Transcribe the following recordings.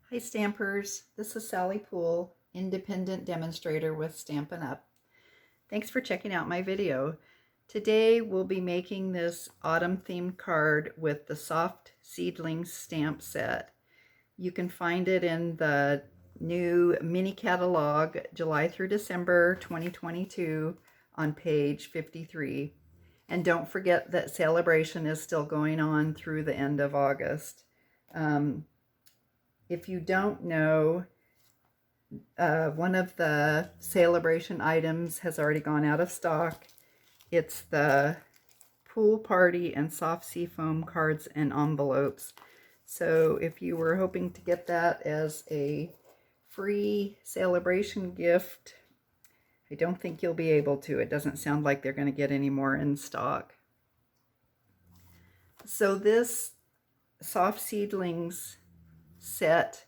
Hi Stampers, this is Sally Poole, independent demonstrator with Stampin' Up. Thanks for checking out my video. Today we'll be making this autumn themed card with the soft Seedlings stamp set. You can find it in the new mini catalog, July through December 2022 on page 53. And don't forget that celebration is still going on through the end of August. If you don't know, one of the celebration items has already gone out of stock. It's the pool party and soft seafoam cards and envelopes. So if you were hoping to get that as a free celebration gift, I don't think you'll be able to. It doesn't sound like they're going to get any more in stock. So this soft seedlings set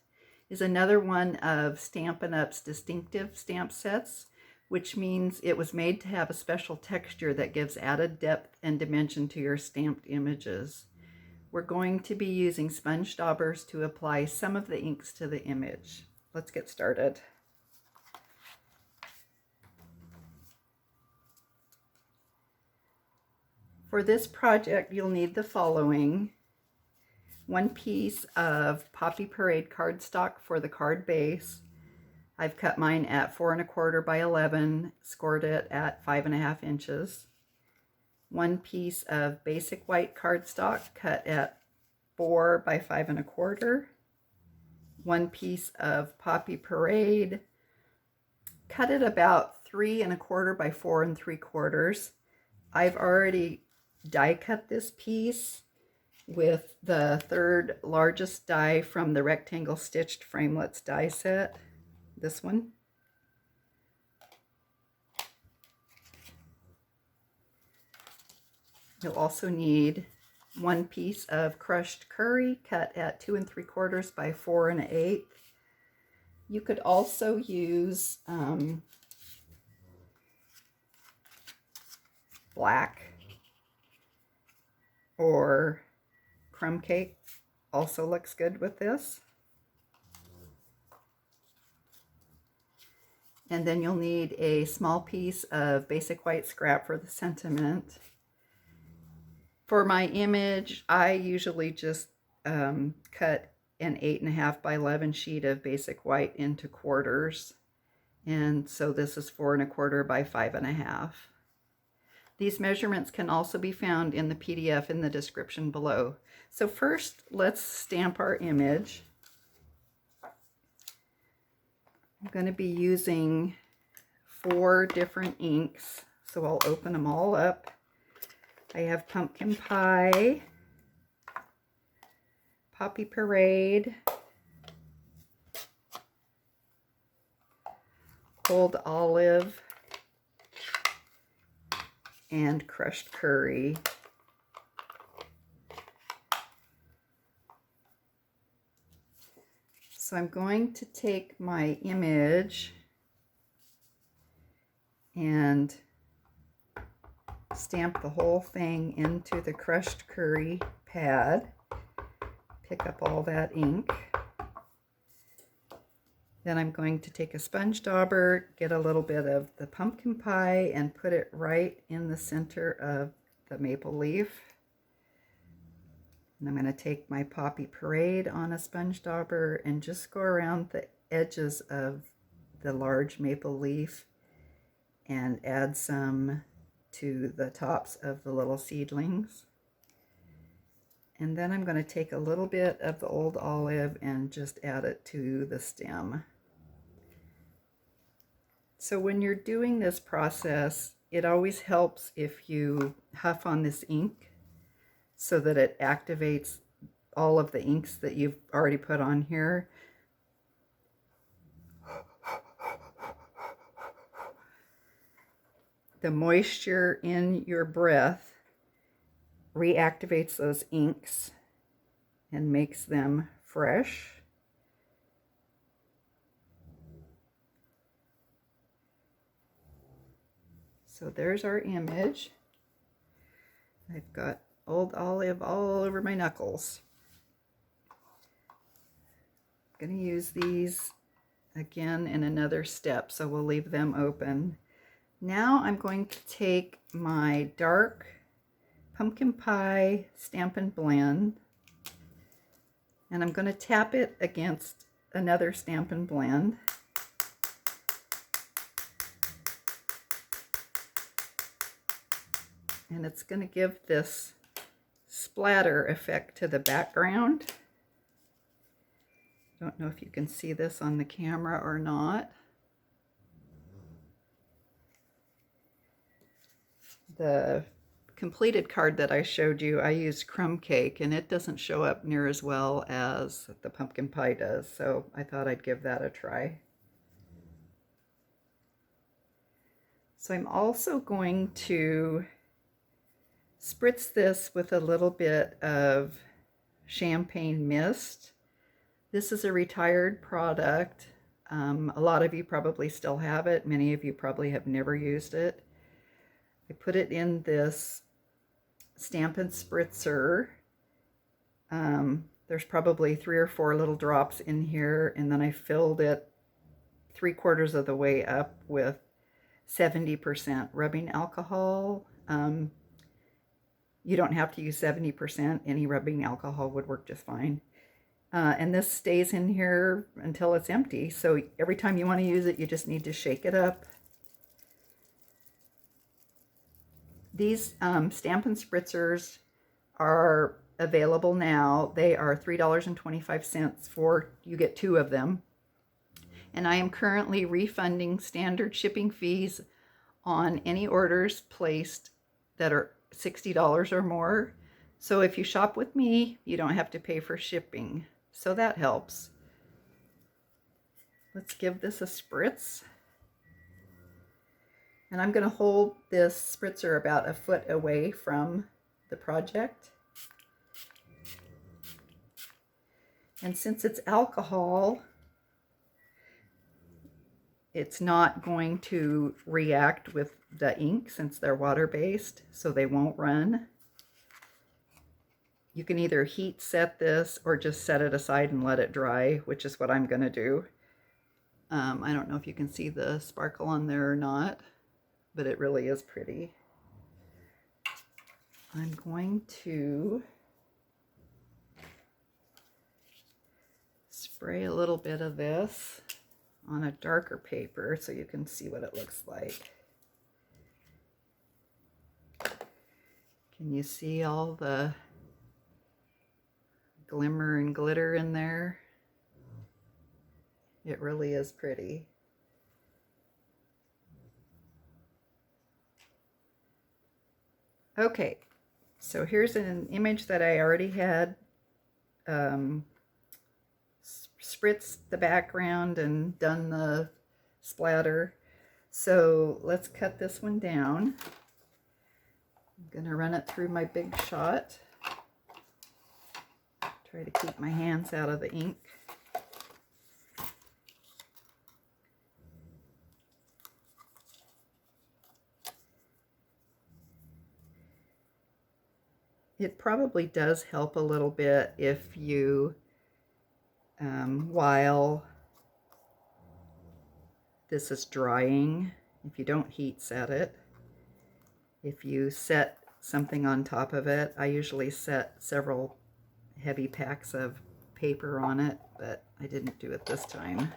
is another one of Stampin' Up's distinctive stamp sets, which means it was made to have a special texture that gives added depth and dimension to your stamped images. We're going to be using sponge daubers to apply some of the inks to the image. Let's get started. For this project, you'll need the following: 1 piece of Poppy Parade cardstock for the card base. I've cut mine at 4 1/4 by 11, scored it at 5 1/2 inches. 1 piece of basic white cardstock cut at 4 by 5 1/4. 1 piece of Poppy Parade, cut it about 3 1/4 by 4 3/4. I've already die cut this piece with the 3rd largest die from the Rectangle Stitched Framelits die set, this one. You'll also need 1 piece of crushed curry cut at 2 3/4 by 4 1/8. You could also use black or crumb cake, also looks good with this. And then you'll need a small piece of basic white scrap for the sentiment. For my image, I usually just cut an 8 1/2 by 11 sheet of basic white into quarters. And so this is 4 1/4 by 5 1/2. These measurements can also be found in the PDF in the description below. So first, let's stamp our image. I'm going to be using 4 different inks, so I'll open them all up. I have Pumpkin Pie, Poppy Parade, Old Olive, and Crushed Curry. So I'm going to take my image and stamp the whole thing into the crushed curry pad. Pick up all that ink. Then I'm going to take a sponge dauber, get a little bit of the pumpkin pie, and put it right in the center of the maple leaf. And I'm going to take my Poppy Parade on a sponge dauber and just go around the edges of the large maple leaf and add some to the tops of the little seedlings. And then I'm going to take a little bit of the old olive and just add it to the stem. So when you're doing this process, it always helps if you huff on this ink so that it activates all of the inks that you've already put on here. The moisture in your breath reactivates those inks and makes them fresh. So there's our image. I've got old olive all over my knuckles. I'm going to use these again in another step, so we'll leave them open. Now I'm going to take my dark pumpkin pie Stampin' Blend, and I'm going to tap it against another Stampin' Blend. And it's going to give this splatter effect to the background. Don't know if you can see this on the camera or not. The completed card that I showed you, I used crumb cake, and it doesn't show up near as well as the pumpkin pie does, so I thought I'd give that a try. So I'm also going to spritz this with a little bit of champagne mist. This is a retired product. A lot of you probably still have it. Many of you probably have never used it. I put it in this Stampin' Spritzer. There's probably 3 or 4 little drops in here, and then I filled it 3/4 of the way up with 70% rubbing alcohol. You don't have to use 70%. Any rubbing alcohol would work just fine. And this stays in here until it's empty. So every time you want to use it, you just need to shake it up. These Stampin' Spritzers are available now. They are $3.25 for, you get 2 of them. And I am currently refunding standard shipping fees on any orders placed that are $60 or more. So if you shop with me, you don't have to pay for shipping. So that helps. Let's give this a spritz. And I'm going to hold this spritzer about a foot away from the project. And since it's alcohol, it's not going to react with the ink since they're water-based, so they won't run. You can either heat set this or just set it aside and let it dry, which is what I'm going to do. I don't know if you can see the sparkle on there or not, but it really is pretty. I'm going to spray a little bit of this on a darker paper so you can see what it looks like. Can you see all the glimmer and glitter in there? It really is pretty. Okay, so here's an image that I already had spritzed the background and done the splatter. So let's cut this one down. I'm gonna run it through my Big Shot. Try to keep my hands out of the ink. It probably does help a little bit if you, while this is drying, if you don't heat set it, if you set something on top of it, I usually set several heavy packs of paper on it, but I didn't do it this time.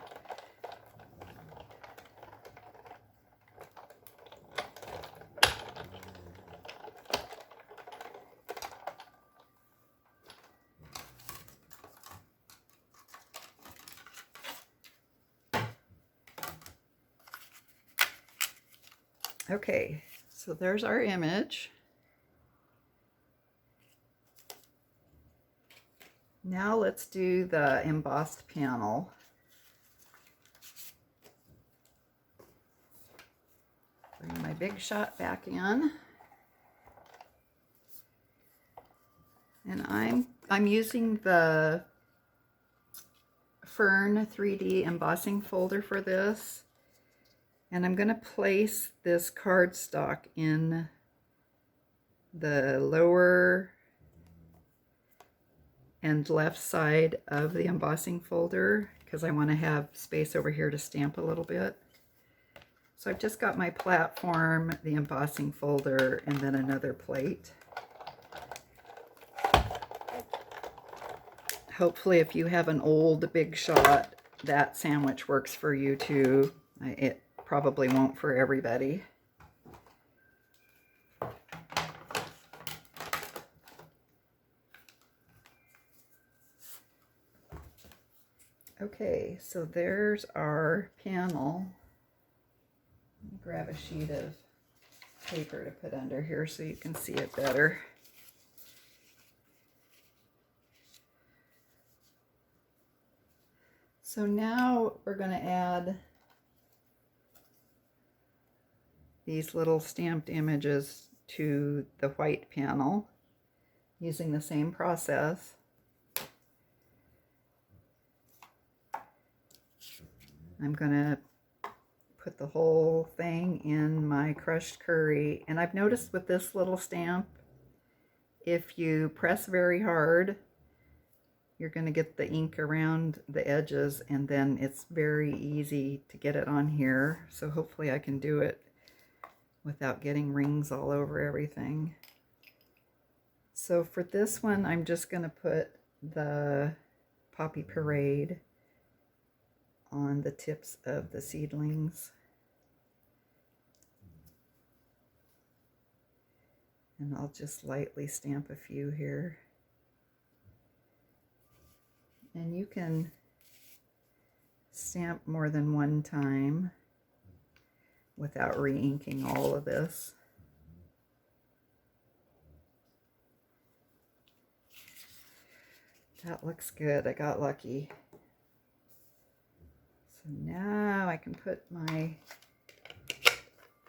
Okay, so there's our image. Now let's do the embossed panel. Bring my Big Shot back in. And I'm using the Fern 3D embossing folder for this. And I'm going to place this cardstock in the lower and left side of the embossing folder because I want to have space over here to stamp a little bit. So I've just got my platform, the embossing folder, and then another plate. Hopefully if you have an old Big Shot, that sandwich works for you too. It probably won't for everybody. Okay, so there's our panel. Let me grab a sheet of paper to put under here so you can see it better. So now we're going to add these little stamped images to the white panel using the same process. I'm going to put the whole thing in my crushed curry. And I've noticed with this little stamp, if you press very hard, you're going to get the ink around the edges, and then it's very easy to get it on here. So hopefully I can do it without getting rings all over everything. So for this one, I'm just going to put the Poppy Parade on the tips of the seedlings. And I'll just lightly stamp a few here. And you can stamp more than one time without re-inking all of this. That looks good. I got lucky. So now I can put my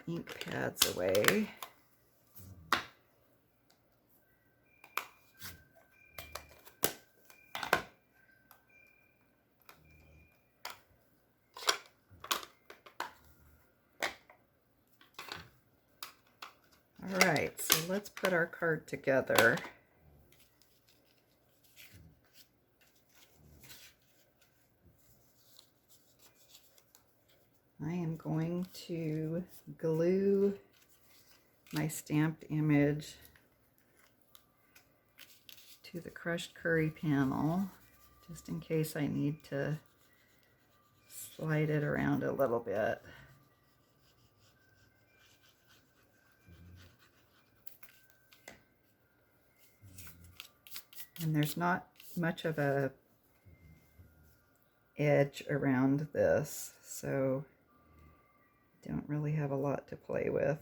ink pads away. All right, so let's put our card together. I am going to glue my stamped image to the crushed curry panel, just in case I need to slide it around a little bit. And there's not much of a edge around this, so don't really have a lot to play with.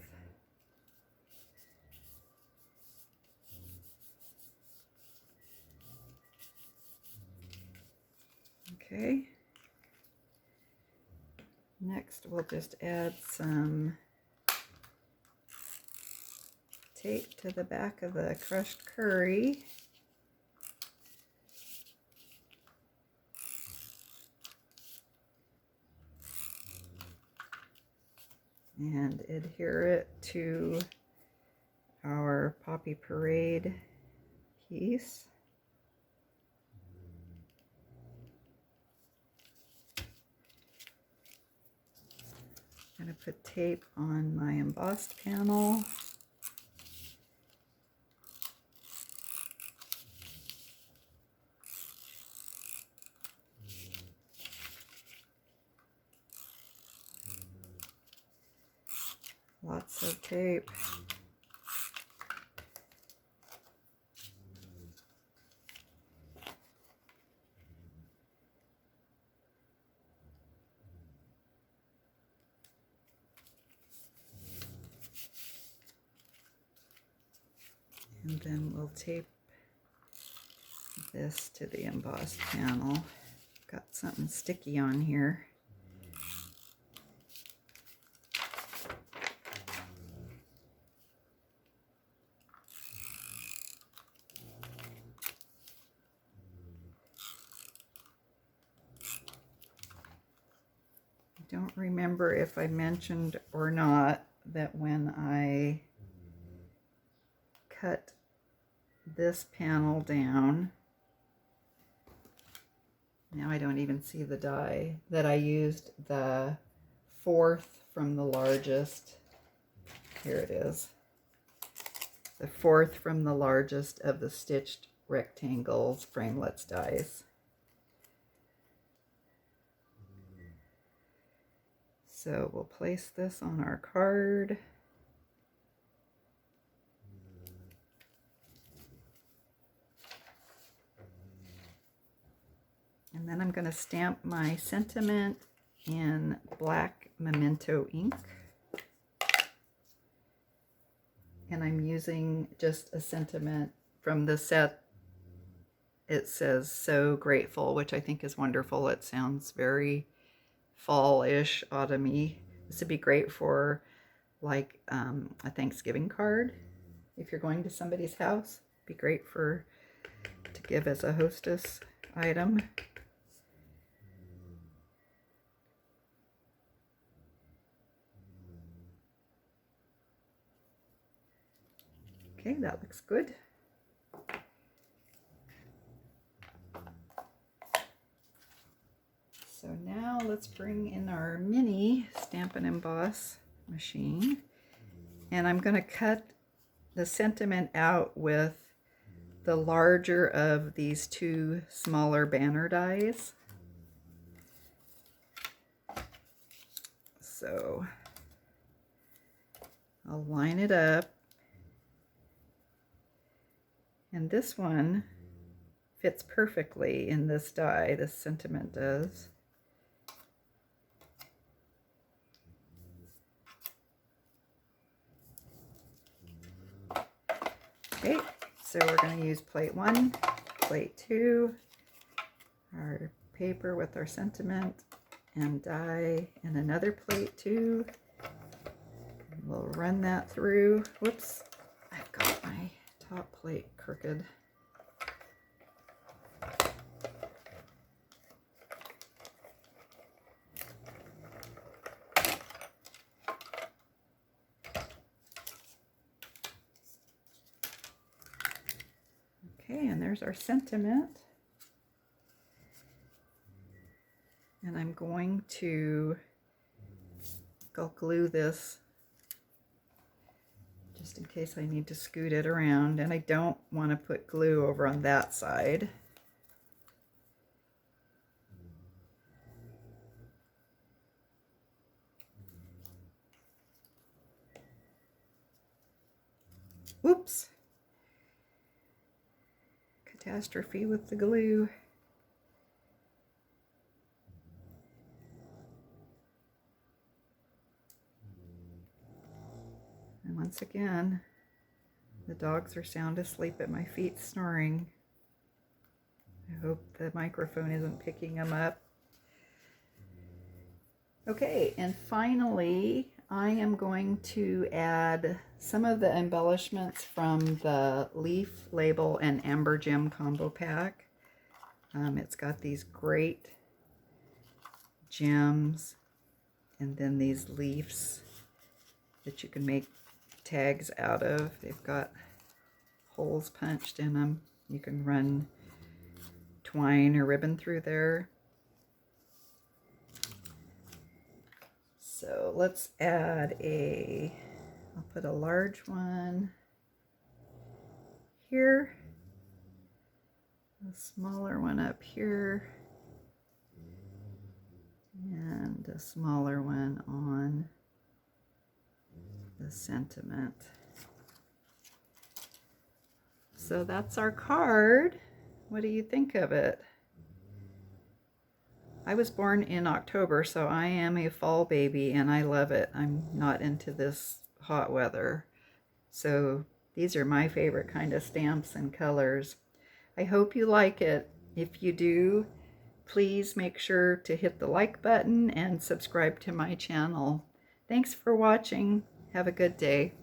Okay. Next, we'll just add some tape to the back of the crushed curry. And adhere it to our Poppy Parade piece. I'm going to put tape on my embossed panel. Lots of tape. And then we'll tape this to the embossed panel. Got something sticky on here. I don't remember if I mentioned or not that when I cut this panel down, Now I don't even see the die that I used, the 4th from the largest. Here it is. The 4th from the largest of the stitched rectangles framelits dies. So we'll place this on our card. And then I'm going to stamp my sentiment in black memento ink. And I'm using just a sentiment from the set. It says "So Grateful," which I think is wonderful. It sounds very fall-ish, autumny. This would be great for like a Thanksgiving card. If you're going to somebody's house, it'd be great to give as a hostess item. Okay, that looks good. So now let's bring in our mini Stampin' Emboss machine. And I'm going to cut the sentiment out with the larger of these 2 smaller banner dies. So I'll line it up. And this one fits perfectly in this die, this sentiment does. Okay, so we're going to use plate 1, plate 2, our paper with our sentiment and die, and another plate 2. We'll run that through. Whoops, I've got my top plate crooked. Okay, and there's our sentiment. And I'm going to glue this just in case I need to scoot it around, and I don't want to put glue over on that side. Whoops! Catastrophe with the glue. And once again, the dogs are sound asleep at my feet snoring. I hope the microphone isn't picking them up. Okay, and finally, I am going to add some of the embellishments from the Leaf Label and Amber Gem combo pack. It's got these great gems and then these leaves that you can make tags out of. They've got holes punched in them. You can run twine or ribbon through there. So let's add I'll put a large one here, a smaller one up here, and a smaller one on the sentiment. So that's our card. What do you think of it? I was born in October, so I am a fall baby and I love it. I'm not into this hot weather. So these are my favorite kind of stamps and colors. I hope you like it. If you do, please make sure to hit the like button and subscribe to my channel. Thanks for watching. Have a good day.